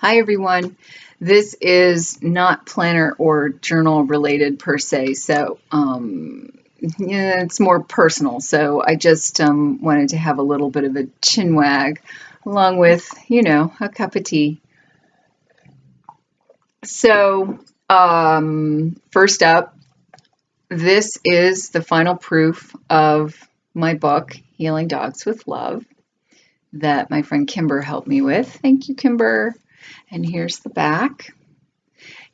Hi, everyone. This is not planner or journal related per se, so yeah, it's more personal. So I just wanted to have a little bit of a chin-wag along with, a cup of tea. So first up, this is the final proof of my book, Healing Dogs with Love, that my friend Kimber helped me with. Thank you, Kimber. And here's the back.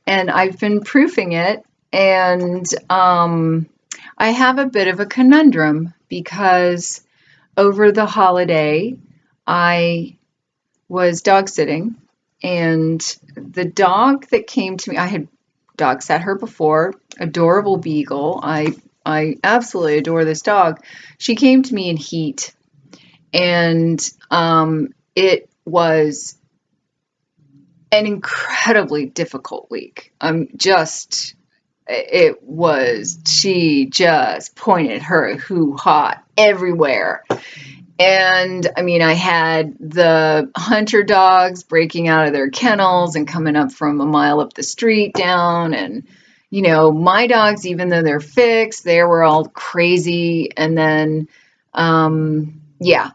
And I've been proofing it, and I have a bit of a conundrum because over the holiday I was dog sitting, and the dog that came to me, I had dog sat her before, adorable beagle. I absolutely adore this dog. She came to me in heat, and it was an incredibly difficult week. She just pointed her hoo-ha everywhere. And I mean, I had the hunter dogs breaking out of their kennels and coming up from a mile up the street down. And, my dogs, even though they're fixed, they were all crazy. And then,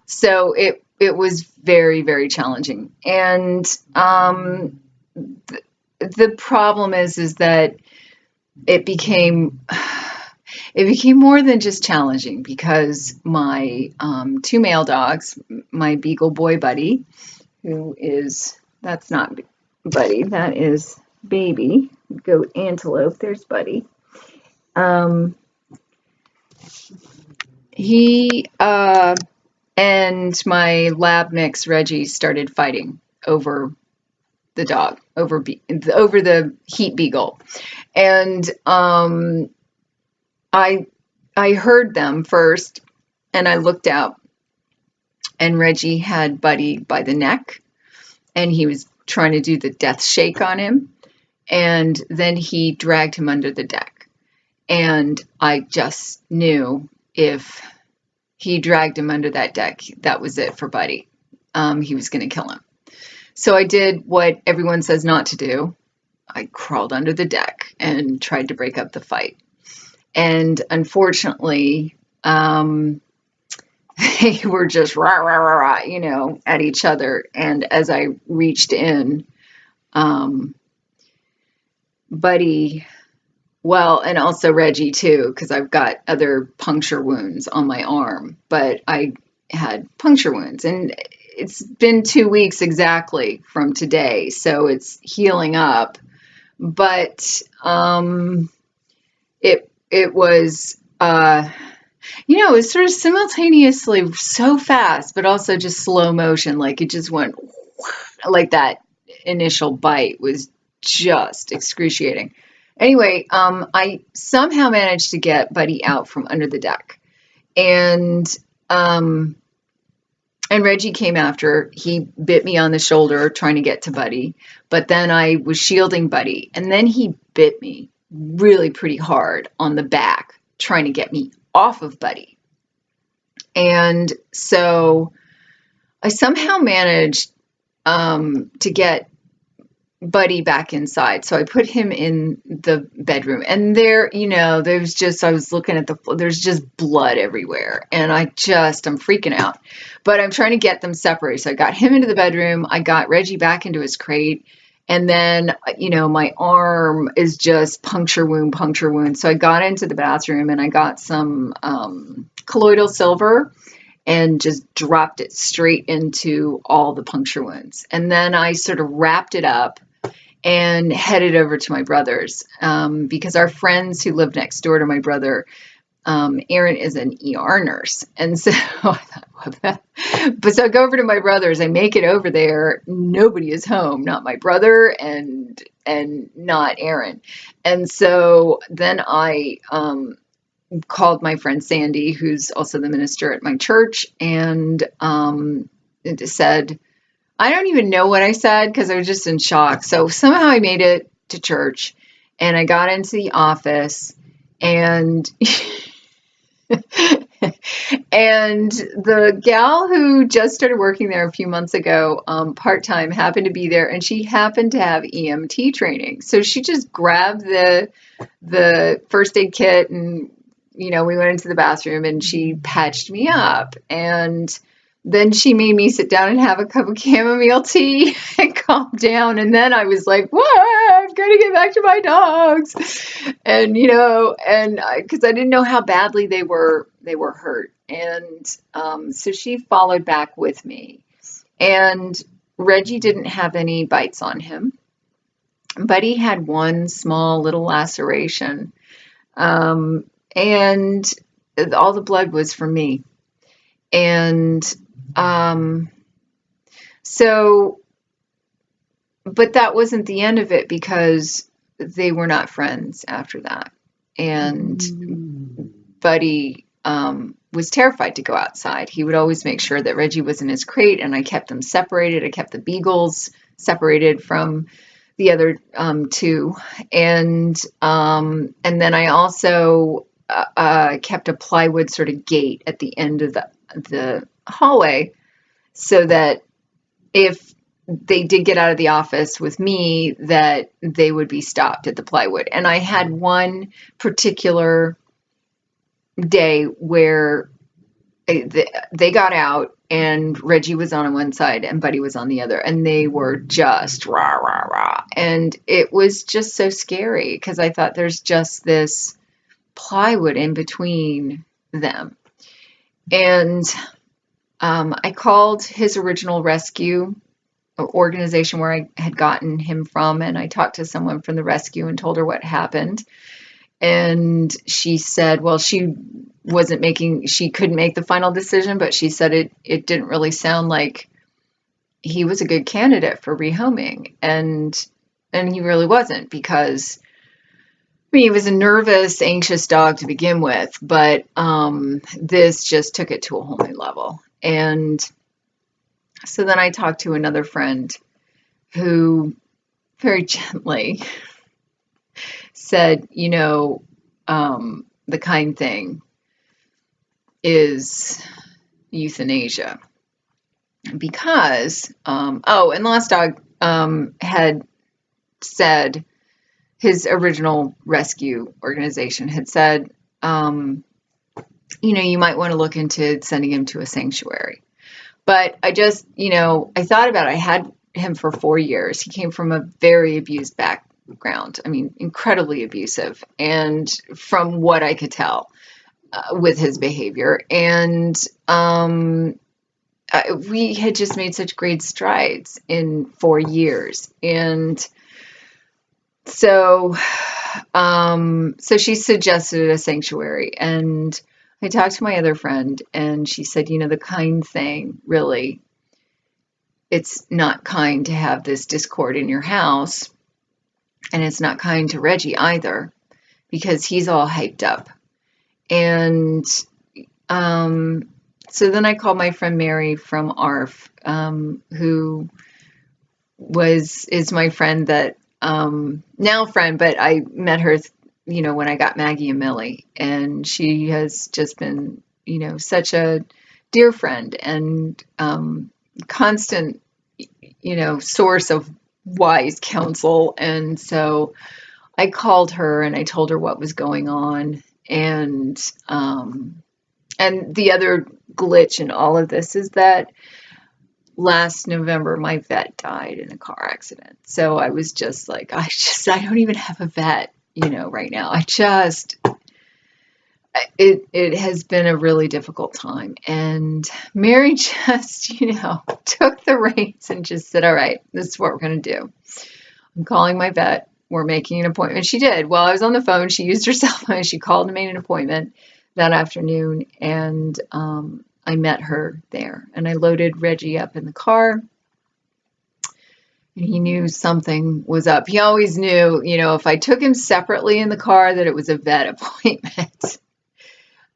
so it was very, very challenging. And the problem is that it became more than just challenging because my two male dogs, my Beagle boy Buddy, that's not Buddy, that is Baby, goat antelope, there's Buddy. He and my lab mix Reggie started fighting over the dog, over the heat beagle. And I heard them first, and I looked out, and Reggie had Buddy by the neck, and he was trying to do the death shake on him, and then he dragged him under the deck. And I just knew if he dragged him under that deck, that was it for Buddy. He was going to kill him. So I did what everyone says not to do. I crawled under the deck and tried to break up the fight. And unfortunately, they were just rah, rah, rah, rah, at each other. And as I reached in, Buddy, and also Reggie too, because I've got other puncture wounds on my arm, but I had puncture wounds, and it's been 2 weeks exactly from today, so it's healing up. But it was it was sort of simultaneously so fast, but also just slow motion. Like it just went like that initial bite was just excruciating. Anyway, I somehow managed to get Buddy out from under the deck, and Reggie came after. He bit me on the shoulder trying to get to Buddy, but then I was shielding Buddy, and then he bit me really pretty hard on the back trying to get me off of Buddy. And so I somehow managed to get Buddy back inside. So I put him in the bedroom, and there, I was looking at the floor, there's just blood everywhere, and I'm freaking out, but I'm trying to get them separated. So I got him into the bedroom, I got Reggie back into his crate, and then, my arm is just puncture wound. So I got into the bathroom, and I got some colloidal silver and just dropped it straight into all the puncture wounds. And then I sort of wrapped it up and headed over to my brother's, because our friends who live next door to my brother, Aaron is an ER nurse. And so I thought, but so I go over to my brother's, I make it over there. Nobody is home, not my brother and not Aaron. And so then I called my friend Sandy, who's also the minister at my church, and it said, I don't even know what I said because I was just in shock. So somehow I made it to church, and I got into the office, and And the gal who just started working there a few months ago, part-time, happened to be there, and she happened to have EMT training. So she just grabbed the first aid kit, and we went into the bathroom and she patched me up, and then she made me sit down and have a cup of chamomile tea and calm down. And then I was like, what? I'm going to get back to my dogs. And, because I didn't know how badly they were hurt. And so she followed back with me. And Reggie didn't have any bites on him, but he had one small little laceration. And all the blood was from me. And but that wasn't the end of it, because they were not friends after that. And Buddy was terrified to go outside. He would always make sure that Reggie was in his crate, and I kept them separated. I kept the beagles separated from the other two. And then I also kept a plywood sort of gate at the end of the hallway, so that if they did get out of the office with me, that they would be stopped at the plywood. And I had one particular day where they got out, and Reggie was on one side and Buddy was on the other, and they were just rah, rah, rah. And it was just so scary, because I thought, there's just this plywood in between them. And I called his original rescue organization where I had gotten him from, and I talked to someone from the rescue and told her what happened. And she said, well, she couldn't make the final decision, but she said it didn't really sound like he was a good candidate for rehoming. And he really wasn't, because he was a nervous, anxious dog to begin with, but this just took it to a whole new level. And so then I talked to another friend who very gently said, the kind thing is euthanasia. Because, and the last dog had said, his original rescue organization had said, you might want to look into sending him to a sanctuary. But I just, I thought about it. I had him for 4 years. He came from a very abused background. I mean, incredibly abusive. And from what I could tell with his behavior. And we had just made such great strides in 4 years. And so she suggested a sanctuary, and I talked to my other friend, and she said, the kind thing, really, it's not kind to have this discord in your house, and it's not kind to Reggie either, because he's all hyped up. And so then I called my friend Mary from ARF, who is my friend that, now friend, but I met her when I got Maggie and Millie, and she has just been, such a dear friend and constant, source of wise counsel. And so I called her and I told her what was going on. And the other glitch in all of this is that last November, my vet died in a car accident. So I was just like, I don't even have a vet, right now. It has been a really difficult time. And Mary just, took the reins and just said, all right, this is what we're going to do. I'm calling my vet. We're making an appointment. She did. While I was on the phone, she used her cell phone. She called and made an appointment that afternoon. And I met her there. And I loaded Reggie up in the car. And he knew something was up. He always knew, if I took him separately in the car, that it was a vet appointment.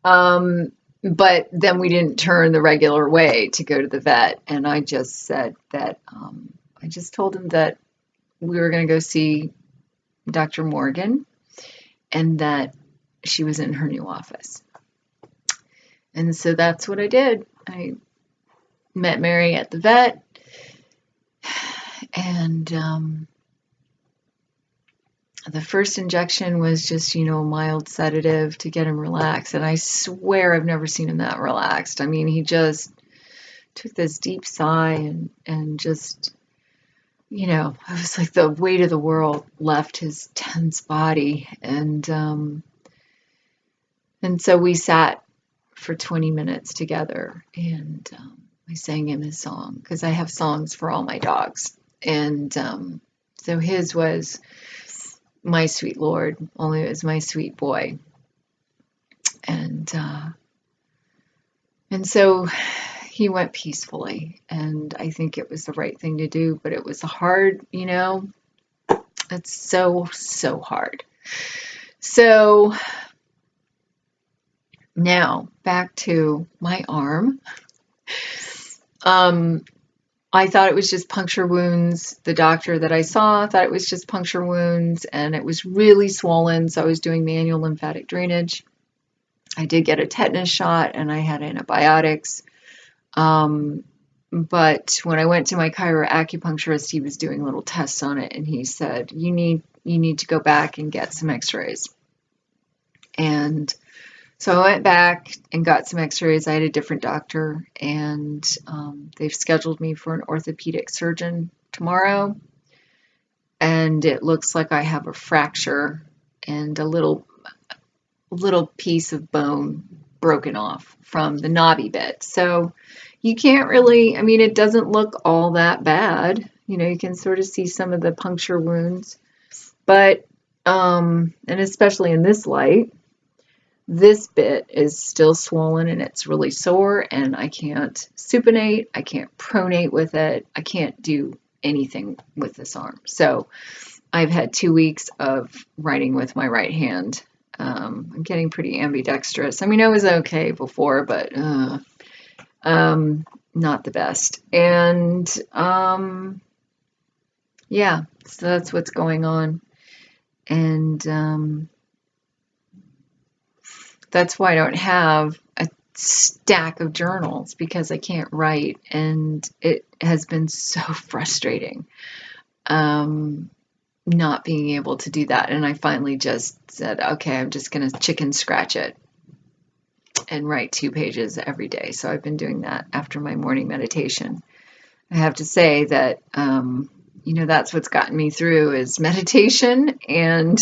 But then we didn't turn the regular way to go to the vet. And I just said that, I just told him that we were going to go see Dr. Morgan, and that she was in her new office. And so that's what I did. I met Mary at the vet, and the first injection was just, a mild sedative to get him relaxed. And I swear I've never seen him that relaxed. I mean, he just took this deep sigh and just, it was like the weight of the world left his tense body. And so we sat for 20 minutes together, and I sang him his song, because I have songs for all my dogs. And so his was My Sweet Lord, only it was my sweet boy. And so he went peacefully, and I think it was the right thing to do, but it was hard, it's so hard. So now back to my arm. I thought it was just puncture wounds. The doctor that I saw thought it was just puncture wounds, and it was really swollen, so I was doing manual lymphatic drainage. I did get a tetanus shot, and I had antibiotics. But when I went to my chiroacupuncturist, he was doing little tests on it, and he said, you need to go back and get some x-rays. And so I went back and got some x-rays. I had a different doctor, and they've scheduled me for an orthopedic surgeon tomorrow. And it looks like I have a fracture and a little piece of bone broken off from the knobby bit. So you can't really, it doesn't look all that bad. You can sort of see some of the puncture wounds, but, and especially in this light, this bit is still swollen and it's really sore, and I can't supinate, I can't pronate with it, I can't do anything with this arm. So I've had 2 weeks of writing with my right hand. I'm getting pretty ambidextrous. I was okay before, but not the best. And yeah, so that's what's going on. And that's why I don't have a stack of journals, because I can't write, and it has been so frustrating not being able to do that. And I finally just said, okay, I'm just going to chicken scratch it and write 2 pages every day. So I've been doing that after my morning meditation. I have to say that, that's what's gotten me through is meditation and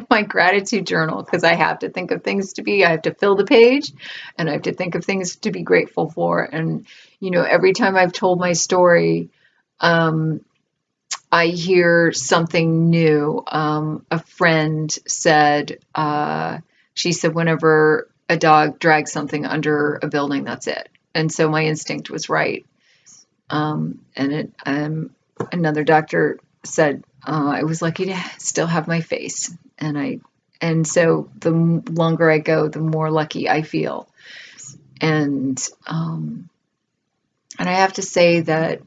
my gratitude journal, because I have to think of things I have to fill the page, and I have to think of things to be grateful for. And, every time I've told my story, I hear something new. A friend said, she said, whenever a dog drags something under a building, that's it. And so my instinct was right. Another doctor said, I was lucky to still have my face. And so the longer I go, the more lucky I feel. And I have to say that,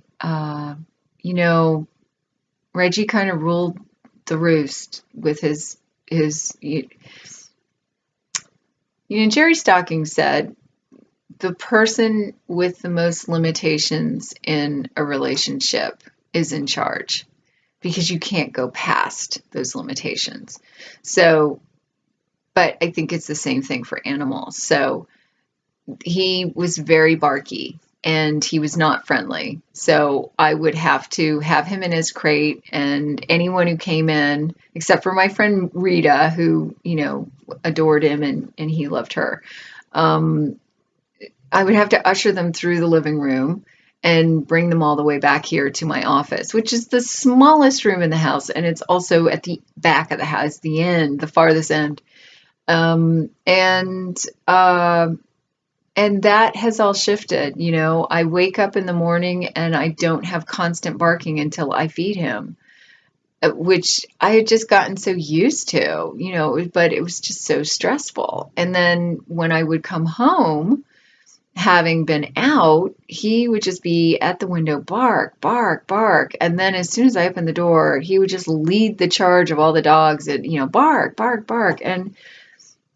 Reggie kind of ruled the roost with his Jerry Stocking said, the person with the most limitations in a relationship is in charge, because you can't go past those limitations. So, but I think it's the same thing for animals. So he was very barky, and he was not friendly. So I would have to have him in his crate, and anyone who came in, except for my friend Rita, who, adored him and he loved her. I would have to usher them through the living room and bring them all the way back here to my office, which is the smallest room in the house. And it's also at the back of the house, the farthest end. And that has all shifted. I wake up in the morning and I don't have constant barking until I feed him, which I had just gotten so used to, but it was just so stressful. And then when I would come home, having been out, he would just be at the window, bark, bark, bark. And then as soon as I opened the door, he would just lead the charge of all the dogs and, bark, bark, bark. And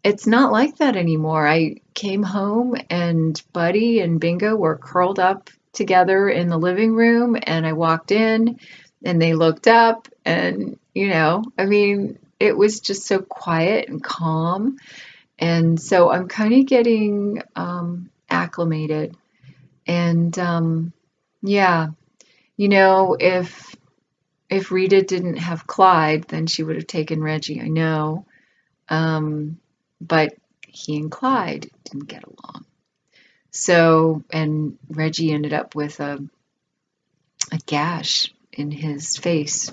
it's not like that anymore. I came home and Buddy and Bingo were curled up together in the living room, and I walked in and they looked up, and, I mean, it was just so quiet and calm. And so I'm kind of getting acclimated. And yeah, if Rita didn't have Clyde, then she would have taken Reggie, I know. But he and Clyde didn't get along. So, and Reggie ended up with a gash in his face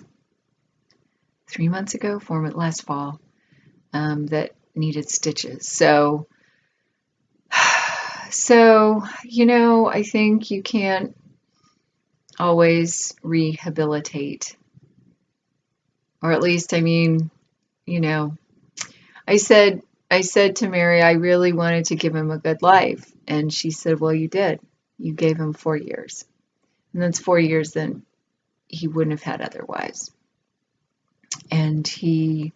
3 months ago, last fall, that needed stitches. So, I think you can't always rehabilitate, or at least, I mean, you know, I said to Mary, I really wanted to give him a good life. And she said, well, you did. You gave him 4 years. And that's 4 years than he wouldn't have had otherwise. And he,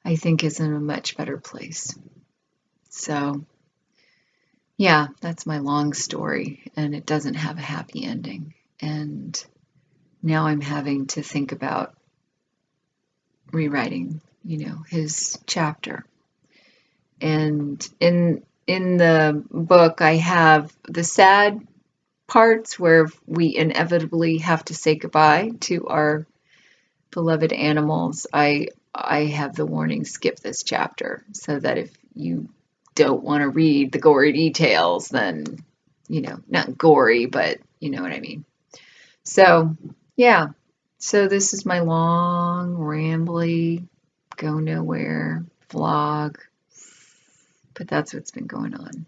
I think, is in a much better place. So, yeah, that's my long story. And it doesn't have a happy ending. And now I'm having to think about rewriting, his chapter. And in the book, I have the sad parts where we inevitably have to say goodbye to our beloved animals. I have the warning, skip this chapter, so that if you don't want to read the gory details, then, not gory, but you know what I mean. So, yeah. So this is my long, rambly, go nowhere vlog. But that's what's been going on.